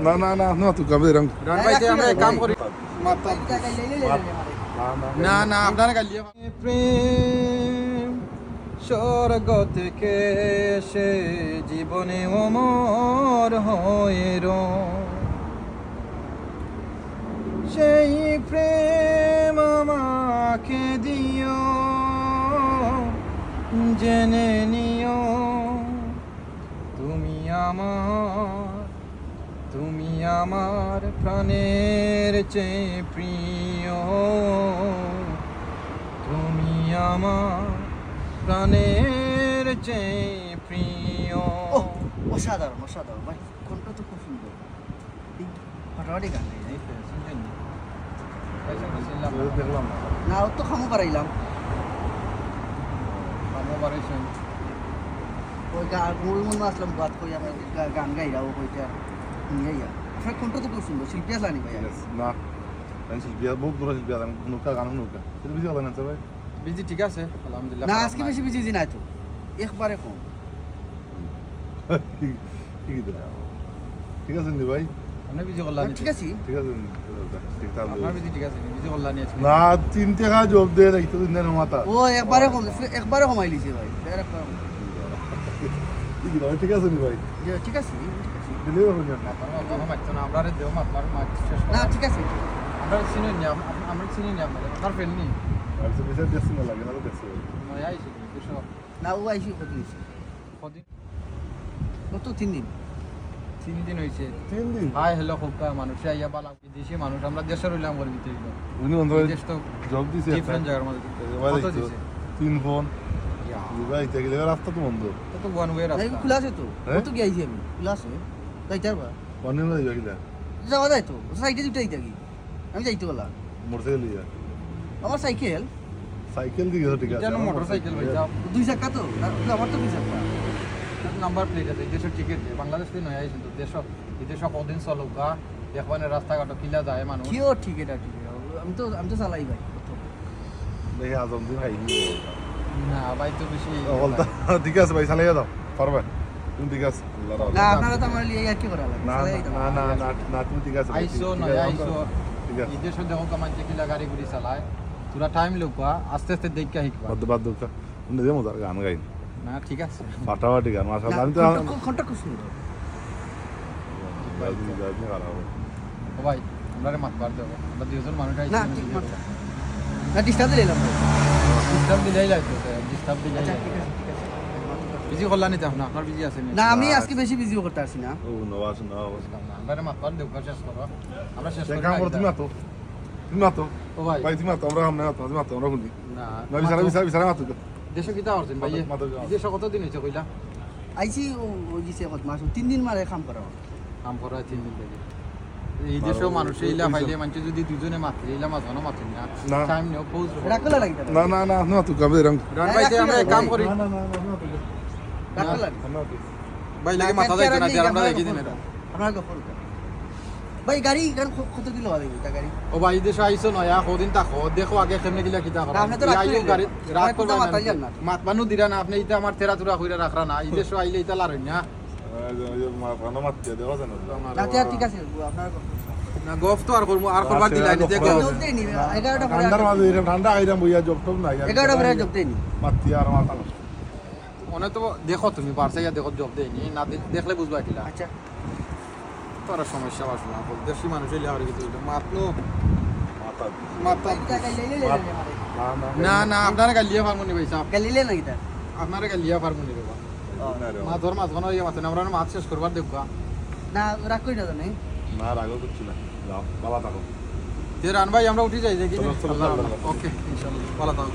না না না না তুই কামে রং রান ভাইতে আমরা এক কাম করি না না আপনারা গালিয়ে প্রেম স্বর্গ থেকে এসে জীবনে অমর হয়ে সেই প্রেম আমাকে দিও জেনে নিও তুমি আমার প্রাণের চেয়ে প্রিয় তুমি আমার প্রাণের চেয়ে প্রিয় অসাধারণ অসাধারণ ভাই কোনটা তো খুব সুন্দর ফাটাফাটি গান দেখলাম না ও তো খামো পারাইলাম ওই মূল মনে আসলাম বাদ কই আমি গান গাইরা ও কইটা নিয়ে যা আপনার কোনটা তো খুব সুন্দর শিল্পী আসলানি ভাই না শিল্পী বহুত দূর শিল্পী আছে নৌকা গান নৌকা কিন্তু বেশি হবে না ভাই বিজি ঠিক আছে আলহামদুলিল্লাহ না আজকে বেশি বিজি নাই তো একবারে কম ঠিক আছে নি ভাই আপনি বিজি করলেন ঠিক আছে ঠিক আছে ঠিক আছে আপনার বিজি ঠিক আছে বিজি করলেন আজকে না 3 টাকা জব দে রাখতে দিন না মাথা ও একবারে কমাই লিছে ভাই ঠিক আছে নি ভাই ঠিক আছে দিলে হবে না আমরা দেও আপনার মাছ শেষ না ঠিক আছে আমরা চিনি না আমরা চিনি না আপনার ফ্রেন্ড নি আচ্ছা বিশেষ দেখছি না লাগে না তো দেখছি মই আইছি কিছু না ও আইসি কত দিছে কদিন কত 3 দিন 3 দিন হইছে 3 দিন হাই হ্যালো খুবকা মানুষ আইয়া বালা বিদেশি মানুষ আমরা দেশের হইলাম করে দিতে হইলো উনি অন্তত দেশ তো জব দিছে ডিফারেন্ট জায়গার মধ্যে কত দিছে 3 ফোন ভাই থেকে রাস্তা তো বন্ধ তো ওয়ান ওয়ে এই রাস্তা খোলা আছে তো কত কি আইছি আমি খোলা আছে যাইতে পারবা অন্য না যাইলা যাওয়া যায় তো সাইডে দুটো যাইতে কি আমি যাইতে বলা মোটরসাইকেল ইয়া আমার সাইকেল সাইকেল দিকে ঠিক আছে জানো মোটরসাইকেল ভাই যাও 2 চাকা তো আমার তো 2 চাকা নাম্বার প্লেট আছে দেশের টিকিট দিয়ে বাংলাদেশ থেকে নয় আইছেন তো দেশ কদিন চলুকা দেখবানে রাস্তাঘাট কিলা যায় মানুষ কিও ঠিক এটা ঠিক আমি তো চালাই ভাই দেখে আজম দিন খাই না ভাই তো বেশি বলতা ঠিক আছে ভাই চালিয়ে দাও পারবে তুমি ঠিক আছে না আপনারা তো আমার লিয়ে আর কি করা লাগে না চালাই দাও। না না না না তুমি ঠিক আছে আইসো নয় আইসো ঠিক আছে এই দেশে দেখো কামাইতে কিলা গাড়ি গুড়ি চালায় তোরা টাইম লোকা আস্তে আস্তে দেখা শিখবা বাদ দুঃখ তুমি যে মজার গান গাই না ঠিক আছে ফাটাফাটি গান মাশাআল্লাহ আমি তো ঘন্টা খুব সুন্দর ভাই তুমি যাই না খারাপ ও ভাই আমরা মাত বার দেবো আমরা দুজন মানুষ আইছি না ঠিক মাত্রা না ডিস্টার্ব দিলাম ভাই ডিস্টার্ব দিলেই লাগতো ডিস্টার্ব দিলেই আচ্ছা ঠিক আছে ঠিক আছে বিজি করলা নি না আপনার বিজি আছে না আমি আজকে বেশি বিজিও করতে পারছি না ও নওয়াজ নওয়াজ আমরা মাত বার দেবো শেষ করো আমরা শেষ সে করি কাম করো তুমি আতো ও ভাই ভাই তুমি আতো আমরা আমরা আতো তুমি আতো আমরা শুনি না না বিচারা আতো দেশে কিতা করছেন ভাই দেশে কতদিন হয়েছে কইলা আইছি ও দিছে কত মাস 3 দিন মারে কাম করা কাম করা 3 দিন থেকে এই দেশেও মানুষ এইলা ফাইলে মানুষ যদি দুজনে মাত্র এইলা মাঝখানে মাত্র না টাইম নেও পৌঁছ রাখলা লাগি না না না না তুই কামে রং রান ভাইতে আমরা এক কাম করি না না না না রাখলা লাগি ভাই লাগে মাথা যাইতো না দিয়ে আমরা দেখি দিন এটা আপনার গফর ভাই গাড়ি গান কত দিন লাগা লাগি তা গাড়ি ও ভাই দেশে আইছো নয়া কদিন তাকো দেখো আগে কেমনে গিলা কিতা করা আপনি তো রাখতে গাড়ি রাত আপনি তো করবা মাতাইলেন না। মাত মানু দিরা না আপনি ইটা আমার তেরা তুরা কইরা রাখরা না এই দেশে আইলে ইটা লারই না মানো মাত দিয়ে দেওয়া জানো রাতে ঠিক আছে আপনার না গফ তো আর করব আর করবার দিলাই নি দেখো জব দেই নি 11টা পরে ঠান্ডার মাঝে এরকম ঠান্ডা আইরাম বইয়া জব টব নাই 11টা পরে জব দেই নি মাতি আর মাথা মনে তো দেখো তুমি বারসাইয়া দেখো জব দেয়নি না দেখলে বুঝবা কিলা আচ্ছা তোর সমস্যা বাসো না দেশি মানুষ এলে আর কিছু মাতনো মাথা মাতা টাকা লেলে লেলে মারে না না আপনারা গালিয়া ফার্মনি ভাই সাহেব গালিলে না কিটা আপনারা গালিয়া ফার্মনি রে মা ধর মাছ কোন ইয়ে মাছ না আমরা মাছ শেষ করবার দেখবা না রাখ কই না জানি না রাগও করছি না যাও বাবা থাকো তে রান ভাই আমরা উঠি যাই দেখি চলো, চলো, চলো, চলো। ওকে ইনশাআল্লাহ ভালো থাকো